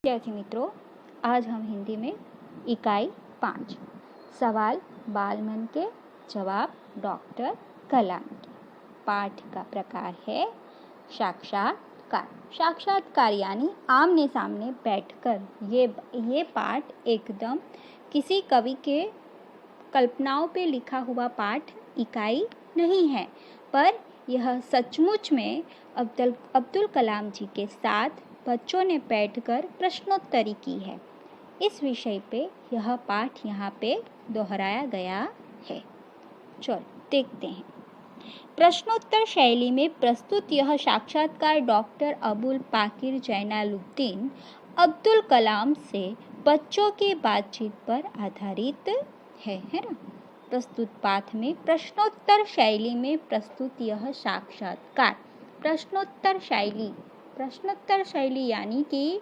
विद्यार्थी मित्रों, आज हम हिंदी में इकाई 5 सवाल बाल मन के जवाब डॉक्टर कलाम के पाठ का प्रकार है साक्षात्कार। साक्षात्कार यानी आमने सामने बैठकर ये पाठ एकदम किसी कवि के कल्पनाओं पे लिखा हुआ पाठ इकाई नहीं है, पर यह सचमुच में अब्दुल कलाम जी के साथ बच्चों ने बैठकर प्रश्नोत्तरी की है। इस विषय पे यह पाठ यहाँ पे दोहराया गया है। चलो देखते हैं। प्रश्नोत्तर शैली में प्रस्तुत यह साक्षात्कार डॉक्टर अबुल पाकिर जैनालुद्दीन अब्दुल कलाम से बच्चों की बातचीत पर आधारित है ना। प्रस्तुत पाठ में प्रश्नोत्तर शैली में प्रस्तुत यह साक्षात्कार। प्रश्नोत्तर शैली यानी कि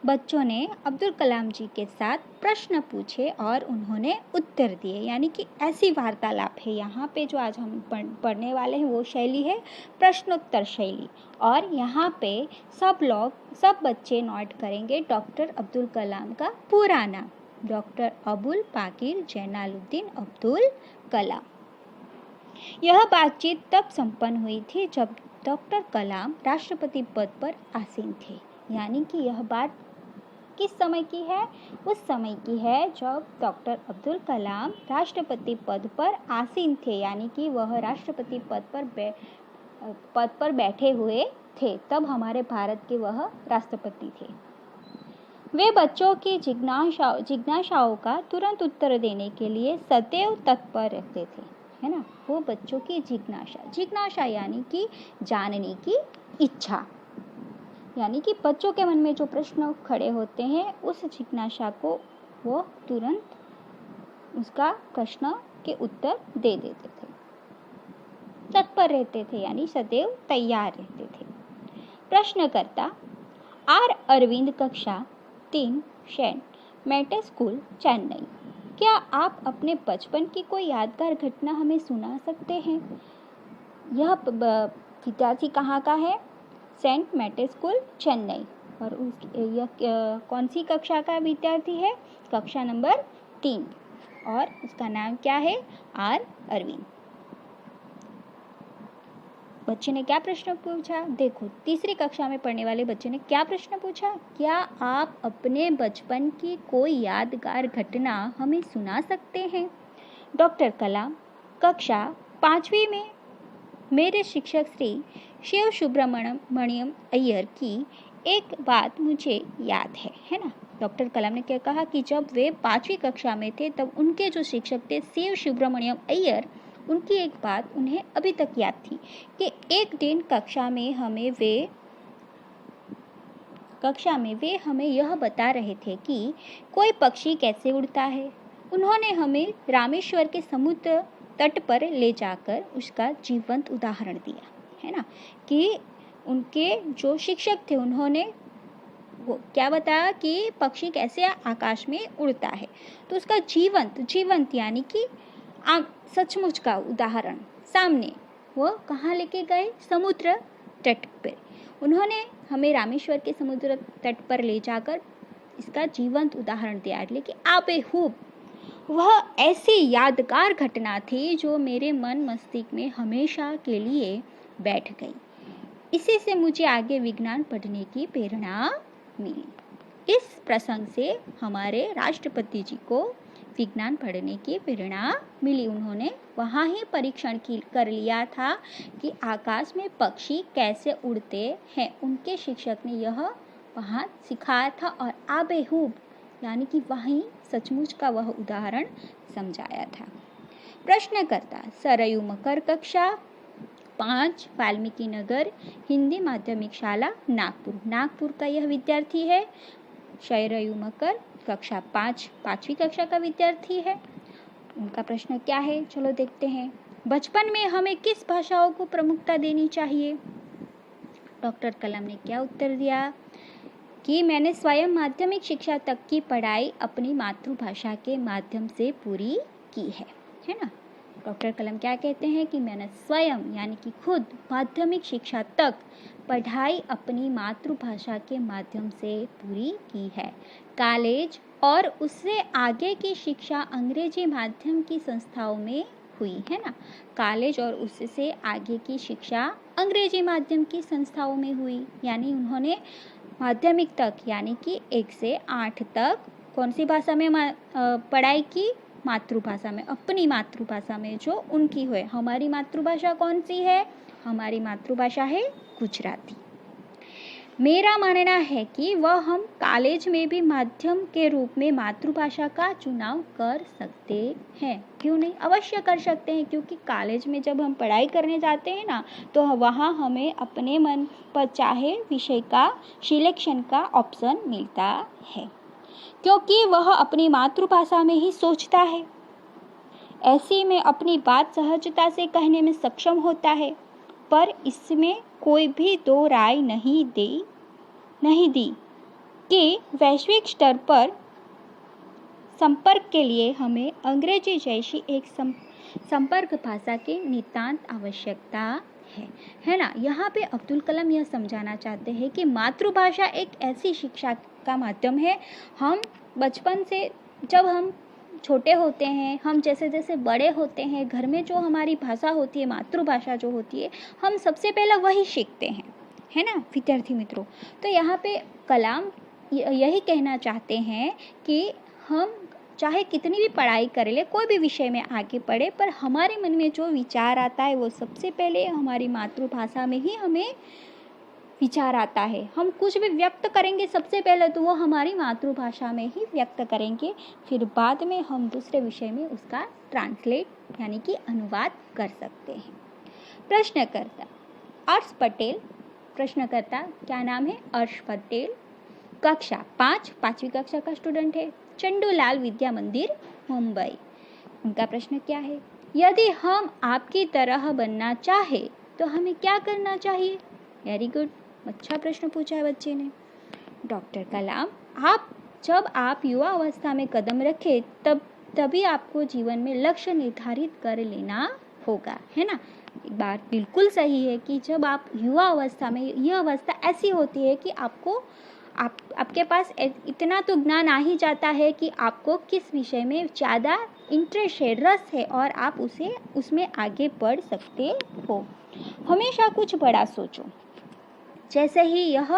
बच्चों ने अब्दुल कलाम जी के साथ प्रश्न पूछे और उन्होंने उत्तर दिए, यानी कि ऐसी वार्तालाप है। यहाँ पे जो आज हम पढ़ने वाले हैं वो शैली है प्रश्नोत्तर शैली। और यहाँ पे सब बच्चे नोट करेंगे डॉक्टर अब्दुल कलाम का पूरा नाम, डॉक्टर अबुल पाकिर जैनालुद्दीन अब्दुल कलाम। यह बातचीत तब संपन्न हुई थी जब डॉक्टर कलाम राष्ट्रपति पद पर आसीन थे। यानी कि यह बात किस समय की है? उस समय की है जब डॉक्टर अब्दुल कलाम राष्ट्रपति पद पर आसीन थे, यानी कि वह राष्ट्रपति पद पर बैठे हुए थे। तब हमारे भारत के वह राष्ट्रपति थे। वे बच्चों की जिज्ञासाओं का तुरंत उत्तर देने के लिए सदैव तत्पर रहते थे, है ना। वो बच्चों की जिज्ञासा यानी कि जानने की इच्छा, यानी कि बच्चों के मन में जो प्रश्न खड़े होते हैं उस जिज्ञासा को वो तुरंत उसका प्रश्न के उत्तर दे देते थे, तत्पर रहते थे, यानी सदैव तैयार रहते थे। प्रश्नकर्ता आर अरविंद, कक्षा 3, सेंट मेटे स्कूल, चेन्नई। क्या आप अपने बचपन की कोई यादगार घटना हमें सुना सकते हैं? यह विद्यार्थी कहाँ का है? सेंट मेटे स्कूल, चेन्नई। और यह कौन सी कक्षा का विद्यार्थी है? कक्षा नंबर 3। और उसका नाम क्या है? आर अरविंद। बच्चे ने क्या प्रश्न पूछा? देखो, तीसरी कक्षा में पढ़ने वाले बच्चे ने क्या प्रश्न पूछा? क्या आप अपने बचपन की कोई यादगार घटना हमें सुना सकते हैं? डॉक्टर कलाम, कक्षा 5वीं में मेरे शिक्षक श्री शिव सुब्रमण्यम अय्यर की एक बात मुझे याद है ना। डॉक्टर कलाम ने क्या कहा कि जब वे 5वीं कक्षा में थे तब उनके जो शिक्षक थे शिव सुब्रमण्यम अय्यर, उनकी एक बात उन्हें अभी तक याद थी कि एक दिन कक्षा में वे हमें यह बता रहे थे कि कोई पक्षी कैसे उड़ता है। उन्होंने हमें रामेश्वर के समुद्र तट पर ले जाकर उसका जीवंत उदाहरण दिया, है ना। कि उनके जो शिक्षक थे उन्होंने वो क्या बताया कि पक्षी कैसे आकाश में उड़ता है, तो उसका जीवंत यानी कि सचमुच का उदाहरण सामने वो कहाँ लेके गए? समुद्र तट पर। उन्होंने हमें रामेश्वर के समुद्र तट पर ले जाकर इसका जीवंत उदाहरण दिया, लेकिन आबेहूब वह ऐसी यादगार घटना थी जो मेरे मन मस्तिष्क में हमेशा के लिए बैठ गई। इसी से मुझे आगे विज्ञान पढ़ने की प्रेरणा मिली। इस प्रसंग से हमारे राष्ट्रपति जी को विज्ञान पढ़ने की प्रेरणा मिली। उन्होंने वहाँ ही परीक्षण कर लिया था कि आकाश में पक्षी कैसे उड़ते हैं। उनके शिक्षक ने यह वहाँ सिखाया था और आबेहूब यानी कि वहीं सचमुच का वह उदाहरण समझाया था। प्रश्नकर्ता सरयू मकर, कक्षा 5, वाल्मीकि नगर हिंदी माध्यमिक शाला, नागपुर का यह विद्यार्थी है। सरयू मकर, कक्षा 5वीं कक्षा का विद्यार्थी है। उनका प्रश्न क्या है? चलो देखते हैं। बचपन में हमें किस भाषाओं को प्रमुखता देनी चाहिए? डॉक्टर कलाम ने क्या उत्तर दिया कि मैंने स्वयं माध्यमिक शिक्षा तक की पढ़ाई अपनी मातृभाषा के माध्यम से पूरी की है ना। डॉक्टर कलाम क्या कहते हैं कि मैंने स्वयं यानी कि खुद माध्यमिक शिक्षा तक पढ़ाई अपनी मातृभाषा के माध्यम से पूरी की है। कॉलेज और उससे आगे की शिक्षा अंग्रेजी माध्यम की संस्थाओं में हुई है ना। कॉलेज और उससे आगे की शिक्षा अंग्रेजी माध्यम की संस्थाओं में हुई, यानी उन्होंने माध्यमिक तक यानी कि 1 से 8 तक कौन सी भाषा में पढ़ाई की? मातृभाषा में, अपनी मातृभाषा में जो उनकी है। हमारी मातृभाषा कौन सी है? हमारी मातृभाषा है गुजराती। मेरा मानना है कि वह हम कॉलेज में भी माध्यम के रूप में मातृभाषा का चुनाव कर सकते हैं। क्यों नहीं? अवश्य कर सकते हैं, क्योंकि कॉलेज में जब हम पढ़ाई करने जाते हैं ना, तो वहाँ हमें अपने मन पर चाहे विषय का सिलेक्शन का ऑप्शन मिलता है, क्योंकि वह अपनी मातृभाषा में ही सोचता है। ऐसे में अपनी बात सहजता से कहने में सक्षम होता है। पर इसमें कोई भी दो राय नहीं दी कि वैश्विक स्तर पर संपर्क के लिए हमें अंग्रेजी जैसी एक संपर्क भाषा की नितांत आवश्यकता है ना। यहाँ पे अब्दुल कलाम यह समझाना चाहते हैं कि मातृभाषा एक ऐसी शिक्षा का माध्यम है। हम बचपन से जब हम छोटे होते हैं, हम जैसे जैसे बड़े होते हैं, घर में जो हमारी भाषा होती है, मातृभाषा जो होती है, हम सबसे पहले वही सीखते हैं, है ना विद्यार्थी मित्रों। तो यहाँ पे कलाम यही कहना चाहते हैं कि हम चाहे कितनी भी पढ़ाई कर ले, कोई भी विषय में आगे पढ़े, पर हमारे मन में जो विचार आता है वो सबसे पहले हमारी मातृभाषा में ही हमें विचार आता है। हम कुछ भी व्यक्त करेंगे सबसे पहले तो वो हमारी मातृभाषा में ही व्यक्त करेंगे, फिर बाद में हम दूसरे विषय में उसका ट्रांसलेट यानी कि अनुवाद कर सकते हैं। प्रश्नकर्ता अर्श पटेल, प्रश्नकर्ता क्या नाम है? अर्श पटेल, कक्षा 5, 5वीं कक्षा का स्टूडेंट है, चंडूलाल विद्या मंदिर मुंबई। उनका प्रश्न क्या है? यदि हम आपकी तरह बनना चाहे तो हमें क्या करना चाहिए? वेरी गुड, अच्छा प्रश्न पूछा है बच्चे ने। डॉक्टर कलाम, जब आप युवा अवस्था में कदम रखें तभी आपको जीवन में लक्ष्य निर्धारित कर लेना होगा, है ना। एक बात बिल्कुल सही है कि जब आप युवा अवस्था में, यह अवस्था ऐसी होती है कि आपके पास इतना तो ज्ञान आ ही जाता है कि आपको किस विषय में ज़्यादा इंटरेस्ट है, रस है, और आप उसमें आगे बढ़ सकते हो। हमेशा कुछ बड़ा सोचो। जैसे ही यह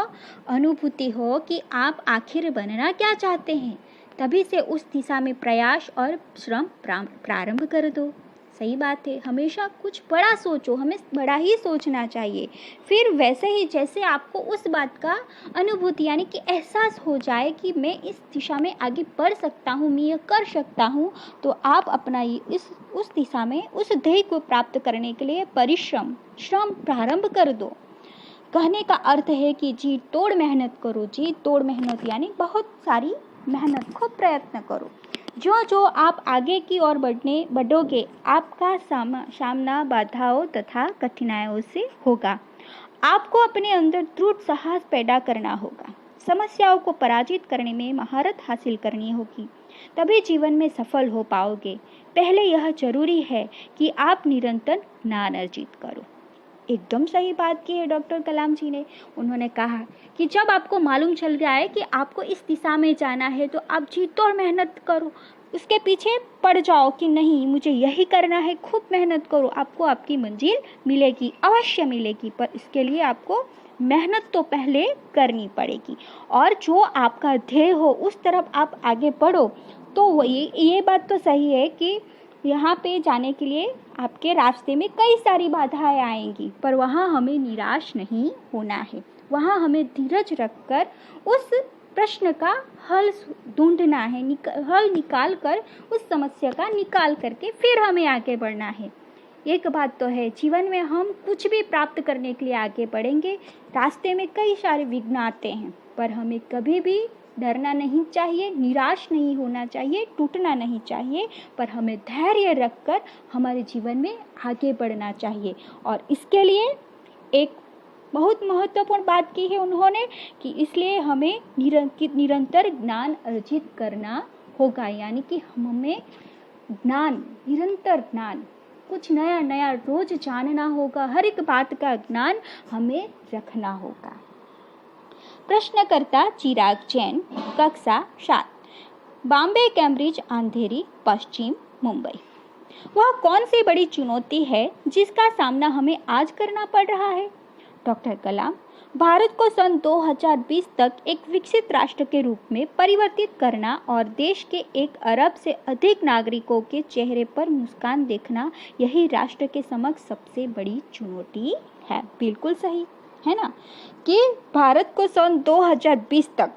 अनुभूति हो कि आप आखिर बनना क्या चाहते हैं, तभी से उस दिशा में प्रयास और श्रम प्रारंभ कर दो। सही बात है, हमेशा कुछ बड़ा सोचो, हमें बड़ा ही सोचना चाहिए। फिर वैसे ही जैसे आपको उस बात का अनुभूति यानी कि एहसास हो जाए कि मैं इस दिशा में आगे बढ़ सकता हूँ, मैं यह कर सकता हूँ, तो आप अपना उस दिशा में उस ध्येय को प्राप्त करने के लिए श्रम प्रारंभ कर दो। कहने का अर्थ है कि जी तोड़ मेहनत करो, जी तोड़ मेहनत यानी बहुत सारी मेहनत, खूब प्रयत्न करो। जो आप आगे की ओर बढ़ोगे, आपका सामना बाधाओं तथा कठिनाइयों से होगा। आपको अपने अंदर दृढ़ साहस पैदा करना होगा, समस्याओं को पराजित करने में महारत हासिल करनी होगी, तभी जीवन में सफल हो पाओगे। पहले यह जरूरी है कि आप निरंतर ज्ञान अर्जित करो। एकदम सही बात की है डॉक्टर कलाम जी ने। उन्होंने कहा कि जब आपको मालूम चल गया है कि आपको इस दिशा में जाना है, तो आप जी तोड़ मेहनत करो, उसके पीछे पड़ जाओ कि नहीं मुझे यही करना है, खूब मेहनत करो, आपको आपकी मंजिल मिलेगी, अवश्य मिलेगी। पर इसके लिए आपको मेहनत तो पहले करनी पड़ेगी, और जो आपका ध्येय हो उस तरफ आप आगे बढ़ो। तो ये बात तो सही है कि यहाँ पे जाने के लिए आपके रास्ते में कई सारी बाधाएं आएंगी, पर वहाँ हमें निराश नहीं होना है। वहाँ हमें धीरज रखकर उस प्रश्न का हल ढूंढना है, हल निकाल कर उस समस्या का निकाल करके फिर हमें आगे बढ़ना है। एक बात तो है, जीवन में हम कुछ भी प्राप्त करने के लिए आगे बढ़ेंगे, रास्ते में कई सारे विघ्न आते हैं, पर हमें कभी भी डरना नहीं चाहिए, निराश नहीं होना चाहिए, टूटना नहीं चाहिए, पर हमें धैर्य रखकर हमारे जीवन में आगे बढ़ना चाहिए। और इसके लिए एक बहुत महत्वपूर्ण बात की है उन्होंने कि इसलिए हमें निरंतर ज्ञान अर्जित करना होगा, यानी कि हमें निरंतर ज्ञान कुछ नया नया रोज जानना होगा, हर एक बात का ज्ञान हमें रखना होगा। प्रश्नकर्ता चिराग जैन, कक्षा 7, बॉम्बे, कैम्ब्रिज, अंधेरी, पश्चिम मुंबई। वह कौन सी बड़ी चुनौती है जिसका सामना हमें आज करना पड़ रहा है? डॉक्टर कलाम, भारत को सन 2020 तक एक विकसित राष्ट्र के रूप में परिवर्तित करना और देश के 1 अरब से अधिक नागरिकों के चेहरे पर मुस्कान देखना, यही राष्ट्र के समक्ष सबसे बड़ी चुनौती है। बिल्कुल सही है ना, कि भारत को सन 2020 तक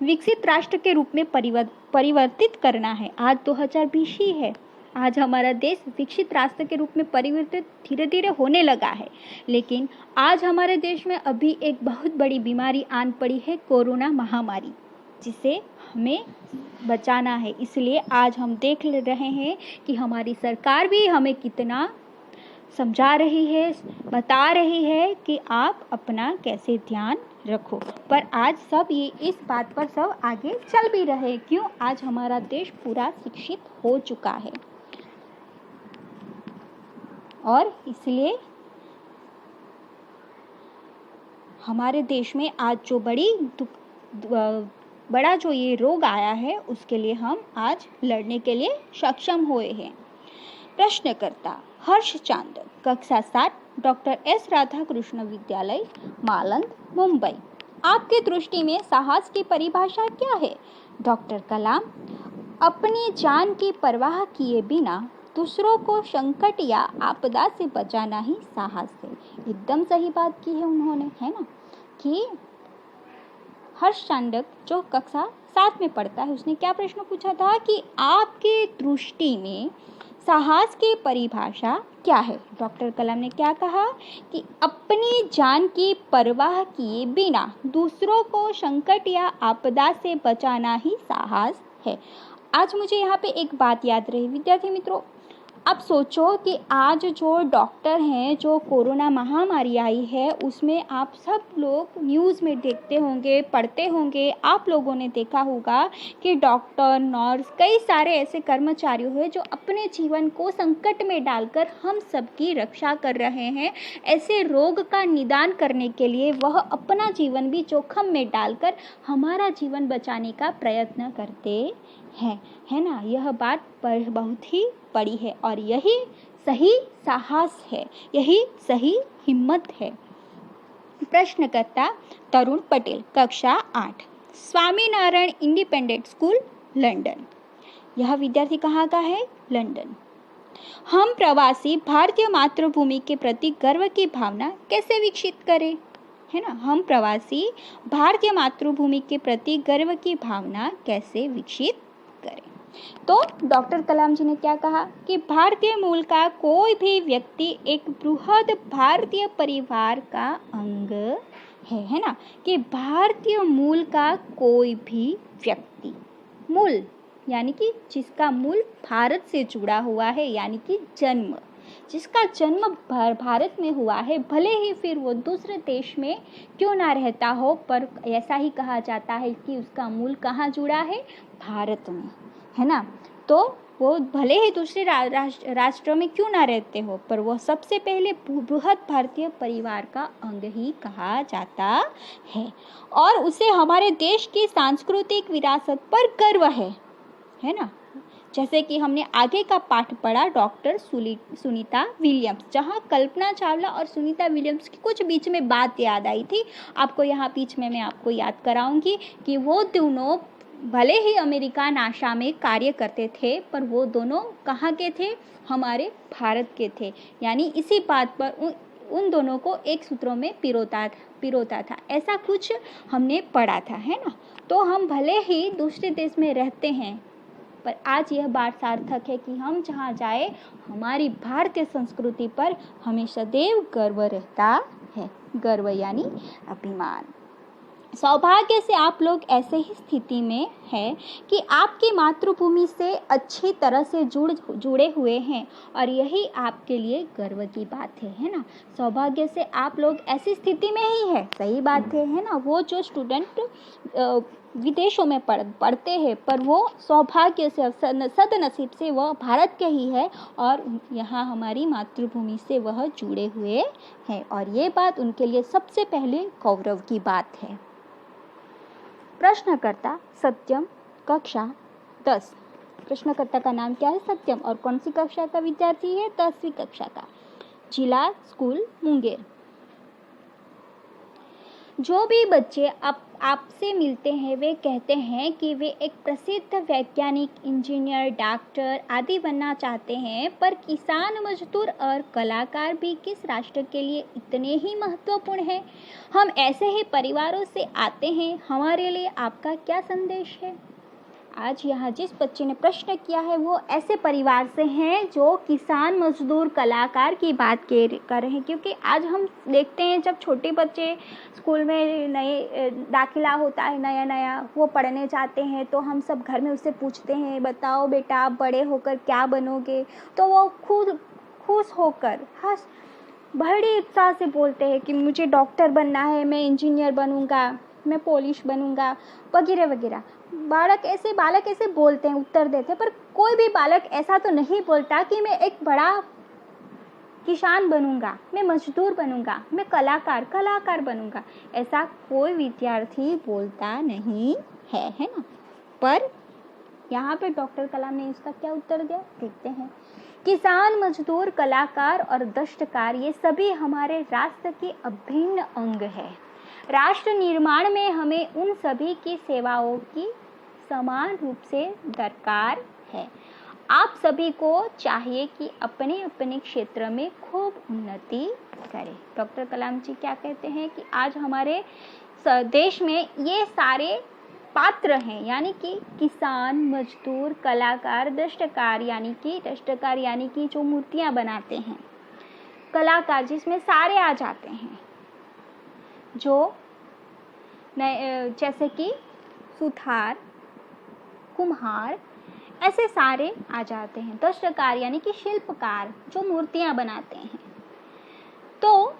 विकसित राष्ट्र के रूप में परिवर्तित करना है। आज 2020 ही है, आज हमारा देश विकसित राष्ट्र के रूप में परिवर्तित धीरे धीरे होने लगा है, लेकिन आज हमारे देश में अभी एक बहुत बड़ी बीमारी आन पड़ी है, कोरोना महामारी, जिसे हमें बचाना है। इसलिए आज हम देख रहे हैं कि हमारी सरकार भी हमें कितना समझा रही है, बता रही है कि आप अपना कैसे ध्यान रखो। पर आज सब ये इस बात पर सब आगे चल भी रहे। क्यों? आज हमारा देश पूरा शिक्षित हो चुका है और इसलिए हमारे देश में आज जो बड़ा जो ये रोग आया है, उसके लिए हम आज लड़ने के लिए सक्षम हुए हैं। प्रश्नकर्ता हर्ष चांद, कक्षा 7, डॉक्टर एस राधाकृष्ण विद्यालय, मालंद, मुंबई। आपकी दृष्टि में साहस की परिभाषा क्या है? डॉक्टर कलाम, अपनी जान की परवाह किए बिना दूसरों को संकट या आपदा से बचाना ही साहस है। एकदम सही बात की है उन्होंने, है ना, कि हर्ष चांडक जो कक्षा 7 में पढ़ता है, उसने क्या प्रश्न पूछा था कि आपकी दृष्टि में साहस की परिभाषा क्या है? डॉक्टर कलाम ने क्या कहा कि अपनी जान की परवाह किए बिना दूसरों को संकट या आपदा से बचाना ही साहस है। आज मुझे यहाँ पे एक बात याद रही विद्यार्थी मित्रों, अब सोचो कि आज जो डॉक्टर हैं, जो कोरोना महामारी आई है, उसमें आप सब लोग न्यूज़ में देखते होंगे, पढ़ते होंगे, आप लोगों ने देखा होगा कि डॉक्टर, नर्स, कई सारे ऐसे कर्मचारी हैं जो अपने जीवन को संकट में डालकर हम सबकी रक्षा कर रहे हैं। ऐसे रोग का निदान करने के लिए वह अपना जीवन भी जोखिम में डालकर हमारा जीवन बचाने का प्रयत्न करते हैं, है ना। यह बात पर बहुत ही बड़ी है और यही सही साहस है, यही सही हिम्मत है। प्रश्नकर्ता तरुण पटेल, कक्षा 8, स्वामीनारायण इंडिपेंडेंट स्कूल, लंदन। यह विद्यार्थी कहाँ का है? लंदन। हम प्रवासी भारतीय मातृभूमि के प्रति गर्व की भावना कैसे विकसित करें? है ना, हम प्रवासी भारतीय मातृभूमि के प्रति गर्व की भावना कैसे विकसित करें? तो डॉक्टर कलाम जी ने क्या कहा कि भारतीय मूल का कोई भी व्यक्ति एक बृहद भारतीय परिवार का अंग है ना, कि भारतीय मूल का कोई भी व्यक्ति, मूल यानी कि जिसका मूल भारत से जुड़ा हुआ है, यानी कि जन्म, जिसका जन्म भारत में हुआ है, भले ही फिर वो दूसरे देश में क्यों ना रहता हो, पर ऐसा ही कहा जाता है कि उसका मूल कहाँ जुड़ा है? भारत में, है ना। तो वो भले ही दूसरे राष्ट्रों में क्यों ना रहते हो, पर वो सबसे पहले बृहद भारतीय परिवार का अंग ही कहा जाता है और उसे हमारे देश की सांस्कृतिक विरासत पर गर्व है ना। जैसे कि हमने आगे का पाठ पढ़ा डॉक्टर सुनीता विलियम्स, जहाँ कल्पना चावला और सुनीता विलियम्स की कुछ बीच में बात याद आई थी। आपको यहाँ बीच में मैं आपको याद कराऊंगी कि वो दोनों भले ही अमेरिका नासा में कार्य करते थे, पर वो दोनों कहाँ के थे? हमारे भारत के थे। यानी इसी बात पर उन दोनों को एक सूत्रों में पिरोता था, ऐसा कुछ हमने पढ़ा था, है ना। तो हम भले ही दूसरे देश में रहते हैं, पर आज यह बात सार्थक है कि हम जहाँ जाए, हमारी भारतीय संस्कृति पर हमें सदैव गर्व रहता है। गर्व यानी अभिमान। सौभाग्य से आप लोग ऐसे ही स्थिति में हैं कि आपकी मातृभूमि से अच्छी तरह से जुड़े हुए हैं और यही आपके लिए गर्व की बात है ना। सौभाग्य से आप लोग ऐसी स्थिति में ही है, सही बात है ना। वो जो स्टूडेंट विदेशों में पढ़ते हैं, पर वो सौभाग्य से सदनसीब से वह भारत के ही है और यहाँ हमारी मातृभूमि से वह जुड़े हुए हैं और ये बात उनके लिए सबसे पहले गौरव की बात है। प्रश्नकर्ता सत्यम, कक्षा 10। प्रश्नकर्ता का नाम क्या है? सत्यम। और कौन सी कक्षा का विद्यार्थी है? 10वीं कक्षा का। जिला स्कूल मुंगेर। जो भी बच्चे आपसे मिलते हैं वे कहते हैं कि वे एक प्रसिद्ध वैज्ञानिक, इंजीनियर, डॉक्टर आदि बनना चाहते हैं, पर किसान, मजदूर और कलाकार भी किस राष्ट्र के लिए इतने ही महत्वपूर्ण हैं? हम ऐसे ही परिवारों से आते हैं, हमारे लिए आपका क्या संदेश है? आज यहाँ जिस बच्चे ने प्रश्न किया है वो ऐसे परिवार से हैं जो किसान, मजदूर, कलाकार की बात कर रहे हैं, क्योंकि आज हम देखते हैं जब छोटे बच्चे स्कूल में नए दाखिला होता है, नया वो पढ़ने जाते हैं, तो हम सब घर में उससे पूछते हैं, बताओ बेटा आप बड़े होकर क्या बनोगे? तो वो खुद खुश होकर बड़े उत्साह से बोलते हैं कि मुझे डॉक्टर बनना है, मैं इंजीनियर बनूंगा, मैं पुलिस बनूंगा, वगैरह वगैरह। बालक ऐसे बोलते हैं, उत्तर देते हैं, पर कोई भी बालक ऐसा तो नहीं बोलता कि मैं एक बड़ा किसान बनूंगा, मैं मजदूर बनूंगा, मैं कलाकार बनूंगा। ऐसा कोई विद्यार्थी बोलता नहीं है ना? पर यहाँ पे डॉक्टर कलाम ने इसका क्या उत्तर दिया, देखते हैं। किसान, मजदूर, कलाकार और दस्तकार ये सभी हमारे राष्ट्र के अभिन्न अंग है। राष्ट्र निर्माण में हमें उन सभी की सेवाओं की समान रूप से दरकार है। आप सभी को चाहिए कि अपने अपने क्षेत्र में खूब उन्नति करें। डॉक्टर कलाम जी क्या कहते हैं कि आज हमारे देश में ये सारे पात्र हैं, यानी कि किसान, मजदूर, कलाकार, दस्तकार यानी कि जो मूर्तियां बनाते हैं, कलाकार जिसमें सारे आ जाते हैं, जो जैसे कि सुथार, कुम्हार, ऐसे सारे आ जाते हैं। दस्तकार यानी कि शिल्पकार जो मूर्तियां बनाते हैं। तो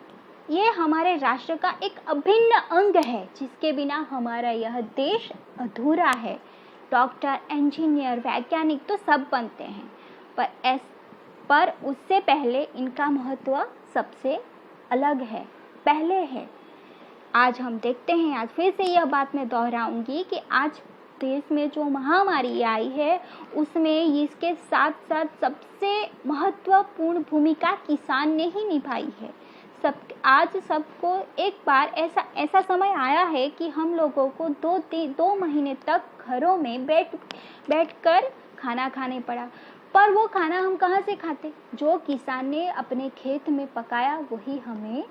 ये हमारे राष्ट्र का एक अभिन्न अंग है, जिसके बिना हमारा यह देश अधूरा है। डॉक्टर, इंजीनियर, वैज्ञानिक तो सब बनते हैं, पर उससे पहले इनका महत्व सबसे अलग है, पहले है। आज हम देखते हैं, आज फिर से यह बात मैं दोहराऊंगी कि आज देश में जो महामारी आई है उसमें इसके साथ साथ सबसे महत्वपूर्ण भूमिका किसान ने ही निभाई है। आज सबको एक बार ऐसा समय आया है कि हम लोगों को 2 महीने तक घरों में बैठकर खाना खाने पड़ा, पर वो खाना हम कहाँ से खाते? जो किसान ने अपने खेत में पकाया वही हमें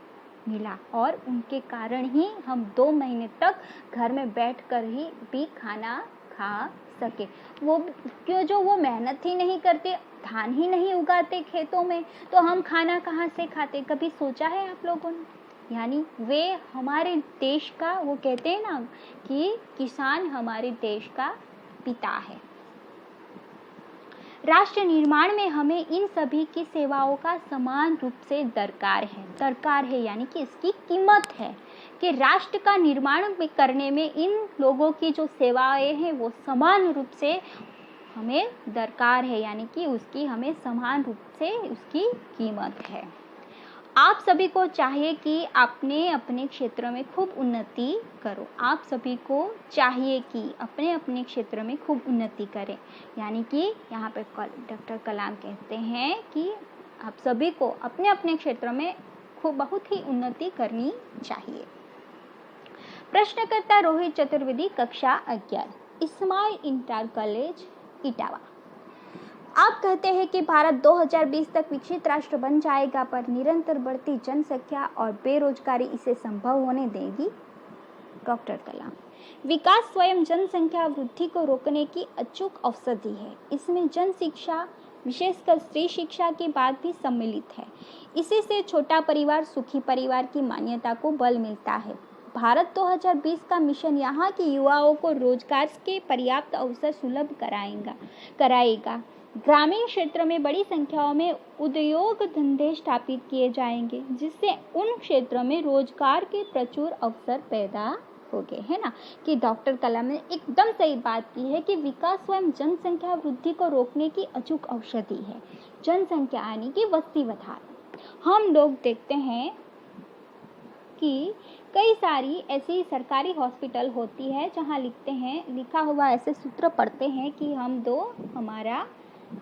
मिला, और उनके कारण ही हम 2 महीने तक घर में बैठकर ही भी खाना खा सके। वो मेहनत ही नहीं करते, धान ही नहीं उगाते खेतों में, तो हम खाना कहाँ से खाते? कभी सोचा है आप लोगों ने? यानी वे हमारे देश का, वो कहते हैं ना कि किसान हमारे देश का पिता है। राष्ट्र निर्माण में हमें इन सभी की सेवाओं का समान रूप से दरकार है, यानी कि इसकी कीमत है कि राष्ट्र का निर्माण करने में इन लोगों की जो सेवाएं हैं वो समान रूप से हमें दरकार है, यानी कि उसकी हमें समान रूप से उसकी कीमत है। आप सभी को चाहिए कि अपने अपने क्षेत्र में खूब उन्नति करो। आप सभी को चाहिए कि अपने अपने क्षेत्र में खूब उन्नति करें, यानी कि यहाँ पे डॉक्टर कलाम कहते हैं कि आप सभी को अपने अपने क्षेत्र में खूब बहुत ही उन्नति करनी चाहिए। प्रश्नकर्ता रोहित चतुर्वेदी, कक्षा 11, इस्माइल इंटर कॉलेज, इटावा। आप कहते हैं कि भारत 2020 तक विकसित राष्ट्र बन जाएगा, पर निरंतर बढ़ती जनसंख्या और बेरोजगारी इसे संभव होने देगी? डॉक्टर कलाम, विकास स्वयं जनसंख्या वृद्धि को रोकने की अचूक औषधि है। इसमें जन शिक्षा, विशेषकर स्त्री शिक्षा की बात भी सम्मिलित है। इसी से छोटा परिवार, सुखी परिवार की मान्यता को बल मिलता है। भारत 2020 का मिशन यहाँ के युवाओं को रोजगार के पर्याप्त अवसर सुलभ कराएगा। ग्रामीण क्षेत्र में बड़ी संख्या में उद्योग धंधे स्थापित किए जाएंगे, जिससे उन क्षेत्रों में रोजगार के प्रचुर अवसर पैदा हो गए, है ना, कि डॉक्टर कलाम ने एकदम सही बात की है कि विकास स्वयं जनसंख्या वृद्धि को रोकने की अचूक औषधि है। जनसंख्या यानी कि वस्ती वधार। हम लोग देखते हैं कि कई सारी ऐसी सरकारी हॉस्पिटल होती है जहाँ लिखा हुआ ऐसे सूत्र पढ़ते हैं कि हम दो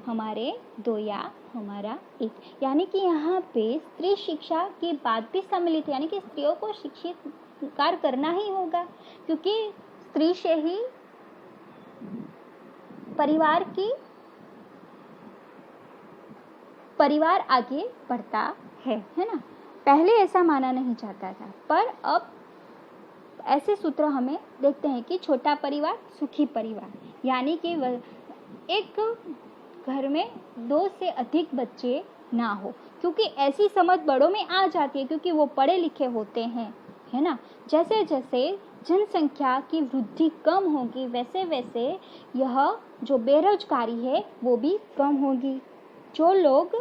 हमारे दो या हमारा एक, यानी कि यहाँ पे स्त्री शिक्षा की बात भी सम्मिलित है, यानी कि स्त्रियों को शिक्षित कार्य करना ही होगा, क्योंकि स्त्री से ही परिवार आगे बढ़ता है ना। पहले ऐसा माना नहीं जाता था, पर अब ऐसे सूत्र हमें देखते हैं कि छोटा परिवार सुखी परिवार, यानी कि एक घर में 2 से अधिक बच्चे ना हो, क्योंकि ऐसी समझ बड़ों में आ जाती है, क्योंकि वो पढ़े लिखे होते हैं, है ना। जैसे जैसे जनसंख्या की वृद्धि कम होगी वैसे वैसे यह जो बेरोजगारी है वो भी कम होगी। जो लोग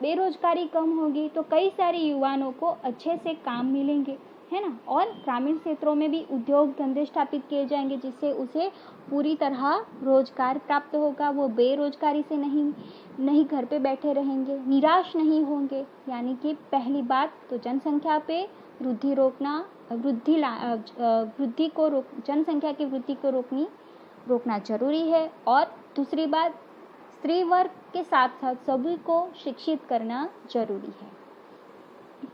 बेरोजगारी कम होगी तो कई सारे युवाओं को अच्छे से काम मिलेंगे, है ना, और ग्रामीण क्षेत्रों में भी उद्योग धंधे स्थापित किए जाएंगे, जिससे उसे पूरी तरह रोजगार प्राप्त होगा। वो बेरोजगारी से नहीं घर पे बैठे रहेंगे, निराश नहीं होंगे। यानी कि पहली बात तो जनसंख्या पे वृद्धि रोकना, जनसंख्या की वृद्धि को रोकना जरूरी है। और दूसरी बात, स्त्री वर्ग के साथ साथ सभी को शिक्षित करना जरूरी है।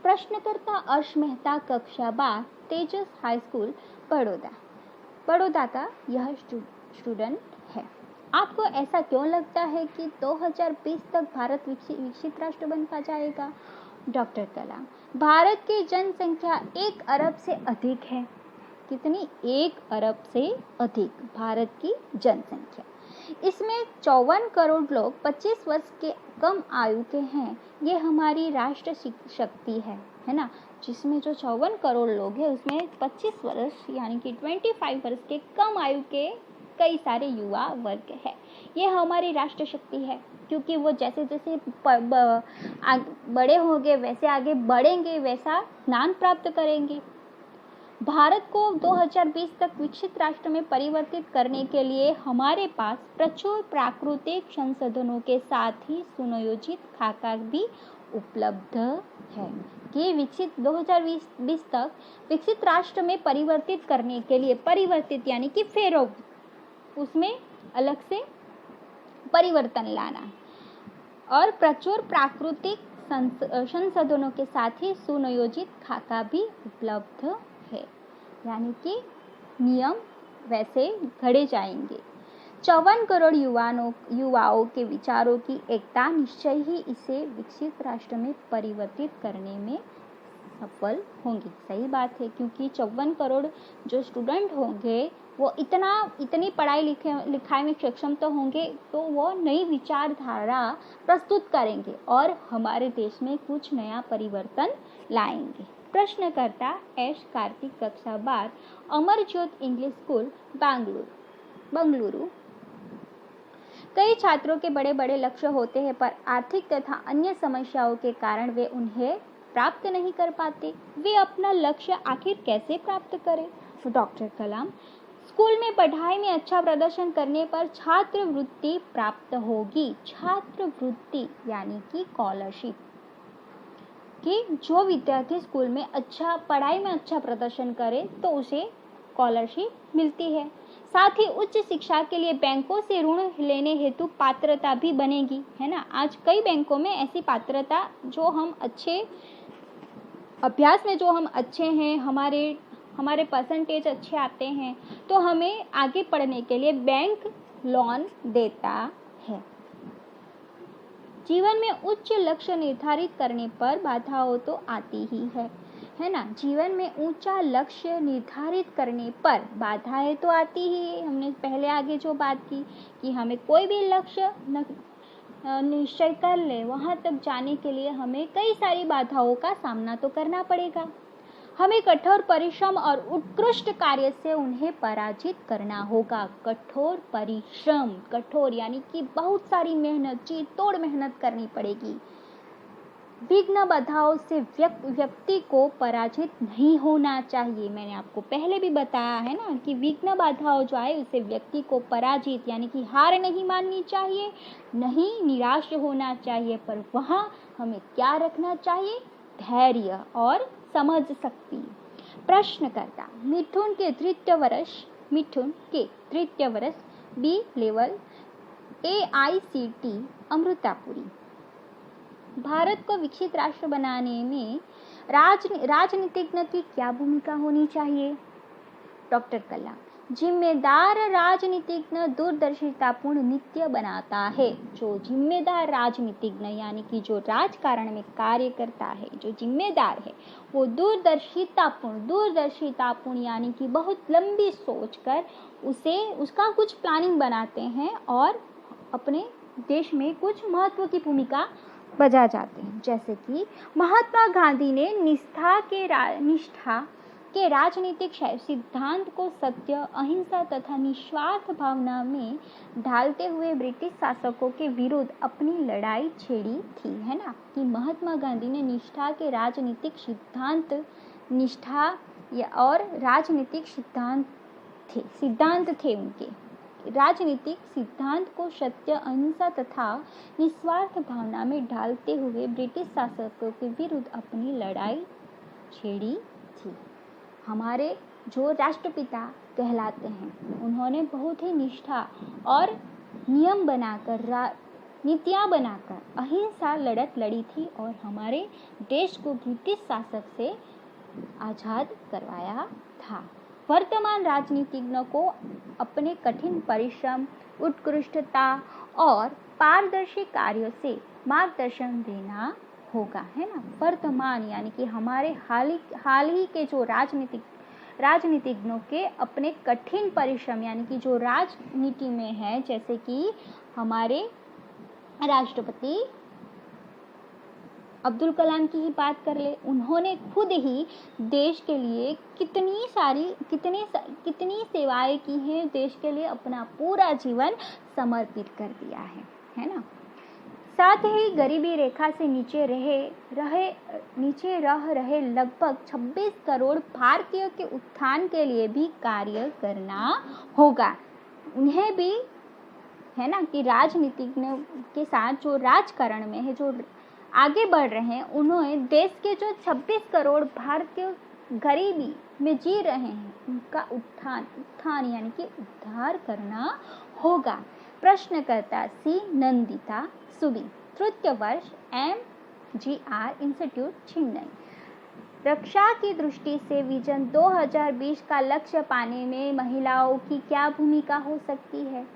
प्रश्नकर्ता अर्श मेहता, कक्षा 12, तेजस हाई स्कूल, बड़ौदा का यह स्टूडेंट है। आपको ऐसा क्यों लगता है कि 2020 तक भारत विकसित राष्ट्र बन जाएगा? डॉक्टर कलाम, भारत की जनसंख्या 1 अरब से अधिक है। कितनी? 1 अरब से अधिक भारत की जनसंख्या। इसमें 54 करोड़ लोग 25 वर्ष के कम आयु के हैं। ये हमारी राष्ट्र शक्ति है ना। जिसमें जो 54 करोड़ लोग हैं उसमें 25 वर्ष यानी कि 25 वर्ष के कम आयु के कई सारे युवा वर्ग है। ये हमारी राष्ट्र शक्ति है, क्योंकि वो जैसे जैसे बड़े होंगे वैसे आगे बढ़ेंगे, वैसा ज्ञान प्राप्त करेंगे। भारत को 2020 तक विकसित राष्ट्र में परिवर्तित करने के लिए हमारे पास प्रचुर प्राकृतिक संसाधनों के साथ ही सुनियोजित खाका भी उपलब्ध है। कि 2020 तक विकसित राष्ट्र में परिवर्तित करने के लिए, परिवर्तित यानी कि फेरो, उसमें अलग से परिवर्तन लाना, और प्रचुर प्राकृतिक संसाधनों के साथ ही सुनियोजित खाका भी उपलब्ध है। यानी कि नियम वैसे घड़े जाएंगे। 54 करोड़ युवाओं के विचारों की एकता निश्चय ही इसे विकसित राष्ट्र में परिवर्तित करने में सफल होंगी। सही बात है, क्योंकि 54 करोड़ जो स्टूडेंट होंगे वो इतनी पढ़ाई लिखाई में सक्षम तो होंगे, तो वो नई विचारधारा प्रस्तुत करेंगे और हमारे देश में कुछ नया परिवर्तन लाएंगे। प्रश्नकर्ता एस कार्तिक, कक्षा 12, अमरज्योत इंग्लिश स्कूल, बंगलुरु। कई छात्रों के बड़े बड़े लक्ष्य होते हैं, पर आर्थिक तथा अन्य समस्याओं के कारण वे उन्हें प्राप्त नहीं कर पाते। वे अपना लक्ष्य आखिर कैसे प्राप्त करें? तो डॉक्टर कलाम, स्कूल में पढ़ाई में अच्छा प्रदर्शन करने पर छात्रवृत्ति प्राप्त होगी। छात्रवृत्ति यानी कि स्कॉलरशिप, कि जो विद्यार्थी स्कूल में पढ़ाई में अच्छा प्रदर्शन करे तो उसे स्कॉलरशिप मिलती है। साथ ही उच्च शिक्षा के लिए बैंकों से ऋण लेने हेतु पात्रता भी बनेगी, है ना। आज कई बैंकों में ऐसी पात्रता, जो हम अच्छे अभ्यास में जो हम अच्छे हैं, हमारे परसेंटेज अच्छे आते हैं, तो हमें आगे पढ़ने के लिए बैंक लोन देता है। जीवन में उच्च लक्ष्य निर्धारित करने पर बाधाओं तो आती ही है ना। जीवन में ऊंचा लक्ष्य निर्धारित करने पर बाधाएं तो आती ही है। हमने पहले आगे जो बात की कि हमें कोई भी लक्ष्य निश्चय कर ले, वहां तक जाने के लिए हमें कई सारी बाधाओं का सामना तो करना पड़ेगा। हमें कठोर परिश्रम और उत्कृष्ट कार्य से उन्हें पराजित करना होगा। कठोर परिश्रम, कठोर यानी कि बहुत सारी मेहनत, जी तोड़ मेहनत करनी पड़ेगी। विघ्न बाधाओं से व्यक्ति को पराजित नहीं होना चाहिए। मैंने आपको पहले भी बताया है ना कि विघ्न बाधाओं जो आए उसे व्यक्ति को पराजित यानी कि हार नहीं माननी चाहिए, नहीं निराश होना चाहिए, पर वहाँ हमें क्या रखना चाहिए? धैर्य और समझ शक्ति। प्रश्नकर्ता, मिथुन के तृतीय वर्ष बी लेवल AICT अमृतापुरी। भारत को विकसित राष्ट्र बनाने में राजनीतिज्ञ की क्या भूमिका होनी चाहिए? डॉक्टर कलाम, जिम्मेदार राजनीतिज्ञ दूरदर्शितापूर्ण नीति बनाता है। जो जिम्मेदार राजनीतिज्ञ यानी कि जो राजकारण में कार्य करता है, जो जिम्मेदार है, वो दूरदर्शितापूर्ण यानी कि बहुत लंबी सोच कर उसका कुछ प्लानिंग बनाते हैं और अपने देश में कुछ महत्व की भूमिका बजा जाते हैं। जैसे कि महात्मा गांधी ने निष्ठा के राजनीतिक सिद्धांत को सत्य, अहिंसा तथा निस्वार्थ भावना में ढालते हुए ब्रिटिश शासकों के विरुद्ध अपनी लड़ाई छेड़ी थी, है ना। कि महात्मा गांधी ने निष्ठा के राजनीतिक सिद्धांत और राजनीतिक सिद्धांत थे उनके राजनीतिक सिद्धांत को सत्य, अहिंसा तथा निस्वार्थ भावना में ढालते हुए ब्रिटिश शासकों के विरुद्ध अपनी लड़ाई छेड़ी थी। हमारे जो राष्ट्रपिता कहलाते हैं, उन्होंने बहुत ही निष्ठा और नियम बनाकर नीतियाँ बनाकर अहिंसा लड़त लड़ी थी और हमारे देश को ब्रिटिश शासक से आज़ाद करवाया था। वर्तमान राजनीतिज्ञों को अपने कठिन परिश्रम, उत्कृष्टता और पारदर्शी कार्यों से मार्गदर्शन देना होगा, है ना। वर्तमान यानी कि हमारे हाल ही के जो राजनीतिज्ञों के अपने कठिन परिश्रम यानी कि जो राजनीति में है, जैसे कि हमारे राष्ट्रपति अब्दुल कलाम की ही बात कर ले, उन्होंने खुद ही देश के लिए कितनी सेवाएं की हैं, देश के लिए अपना पूरा जीवन समर्पित कर दिया है ना। साथ ही गरीबी रेखा से नीचे रह रहे लगभग 26 करोड़ भारतीयों के उत्थान के लिए भी कार्य करना होगा। उन्हें भी, है ना, कि राजनीतिज्ञों के साथ जो राजकारण में है, जो आगे बढ़ रहे हैं, उन्होंने देश के जो 26 करोड़ भारतीय गरीबी में जी रहे हैं, उनका उत्थान यानी कि उद्धार करना होगा। प्रश्नकर्ता सी नंदिता सुबी, तृतीय वर्ष MGR इंस्टीट्यूट चेन्नई। रक्षा की दृष्टि से विजन 2020 का लक्ष्य पाने में महिलाओं की क्या भूमिका हो सकती है?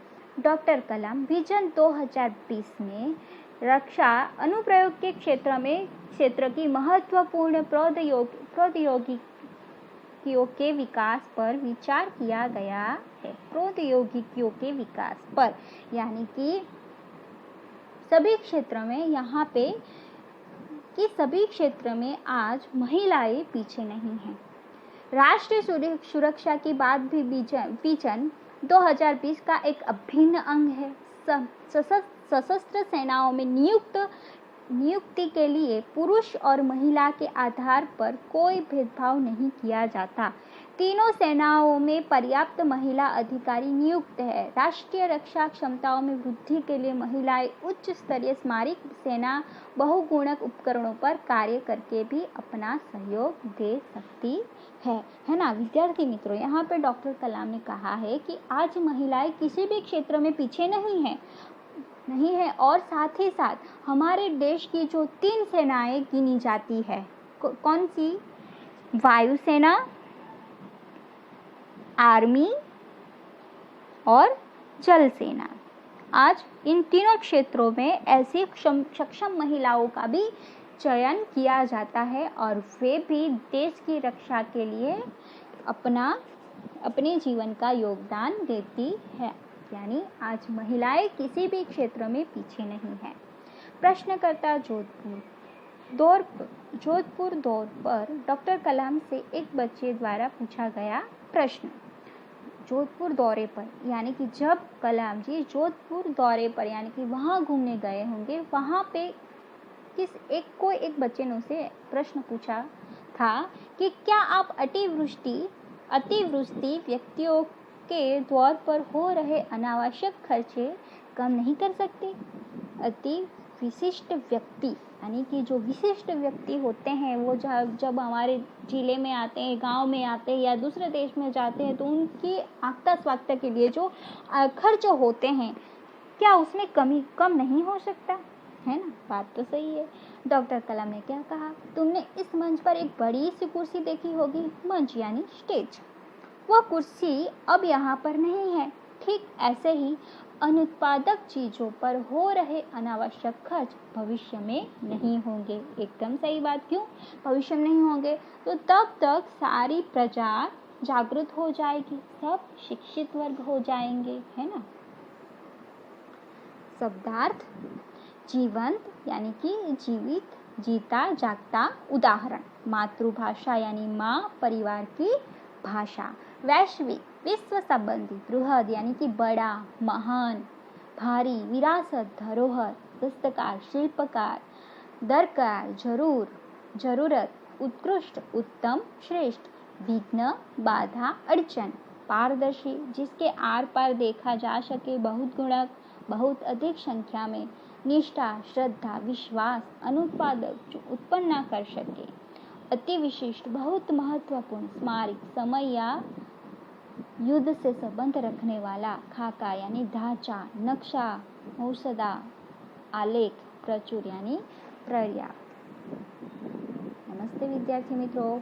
डॉक्टर कलाम, विजन 2020 में रक्षा अनुप्रयोग के क्षेत्र की महत्वपूर्ण प्रौद्योगिकियों के विकास पर विचार किया गया है। प्रौद्योगिकियों के विकास पर यानी कि सभी क्षेत्र में आज महिलाएं पीछे नहीं हैं। राष्ट्रीय सुरक्षा की बात भी विजन 2020 का एक अभिन्न अंग है। सशस्त्र सेनाओं में नियुक्ति के लिए पुरुष और महिला के आधार पर कोई भेदभाव नहीं किया जाता। तीनों सेनाओं में पर्याप्त महिला अधिकारी नियुक्त है। राष्ट्रीय रक्षा क्षमताओं में वृद्धि के लिए महिलाएं उच्च स्तरीय स्मारक सेना बहुगुणक उपकरणों पर कार्य करके भी अपना सहयोग दे सकती है ना। विद्यार्थी मित्रों, यहाँ पे डॉक्टर कलाम ने कहा है कि आज महिलाएं किसी भी क्षेत्र में पीछे नहीं है और साथ ही साथ हमारे देश की जो 3 सेनाएं गिनी जाती है, कौन सी? वायुसेना, आर्मी और जल सेना। आज इन तीनों क्षेत्रों में ऐसी सक्षम महिलाओं का भी चयन किया जाता है और वे भी देश की रक्षा के लिए अपने जीवन का योगदान देती है। यानी आज महिलाएं किसी भी क्षेत्र में पीछे नहीं है। प्रश्नकर्ता जोधपुर दौर पर डॉक्टर कलाम से एक बच्चे द्वारा पूछा गया प्रश्न। जोधपुर दौरे पर यानी कि जब कलाम जी जोधपुर दौरे पर यानी कि वहाँ घूमने गए होंगे, वहाँ पे एक बच्चे ने उसे प्रश्न पूछा था कि क्या आप अतिवृष्टि व्यक्तियों के द्वार पर हो रहे अनावश्यक खर्चे कम नहीं कर सकते? अति विशिष्ट व्यक्ति यानी कि जो विशिष्ट व्यक्ति होते हैं वो जब हमारे जिले में आते हैं, गांव में आते हैं या दूसरे देश में जाते हैं तो उनकी आगता स्वागता के लिए जो खर्च होते हैं क्या उसमें कम नहीं हो सकता है ना? बात तो सही है। डॉक्टर कलाम ने क्या कहा, तुमने इस मंच पर एक बड़ी सी कुर्सी देखी होगी, मंच यानी स्टेज। वह कुर्सी अब यहाँ पर नहीं है। ठीक ऐसे ही अनुत्पादक चीजों पर हो रहे अनावश्यक खर्च भविष्य में नहीं होंगे। एकदम सही बात। क्यों भविष्य में नहीं होंगे? तो तब तक सारी प्रजा जागृत हो जाएगी, सब शिक्षित वर्ग हो जाएंगे, है ना। शब्दार्थ जीवंत यानी कि जीवित, जीता जागता। उदाहरण मातृभाषा यानी माँ, परिवार की भाषा। वैश्विक विश्व संबंधी। बृहद यानी कि बड़ा, महान, भारी, विरासत, धरोहर। दस्तकार शिल्पकार। दरकार जरूरत, उत्कृष्ट, उत्तम, श्रेष्ठ। विघ्न बाधा, अड़चन। पारदर्शी जिसके आर पार देखा जा सके, बहुत गुणक, बहुत अधिक संख्या में। निष्ठा, श्रद्धा, विश्वास। अनुत्पादक जो उत्पन्न ना कर सके। अति विशिष्ट बहुत महत्वपूर्ण। स्मारक समय या युद्ध से संबंध रखने वाला। खाका यानी ढांचा, नक्शा, मौसदा, आलेख। प्रचुर यानी पर्याप्त। नमस्ते विद्यार्थी मित्रों।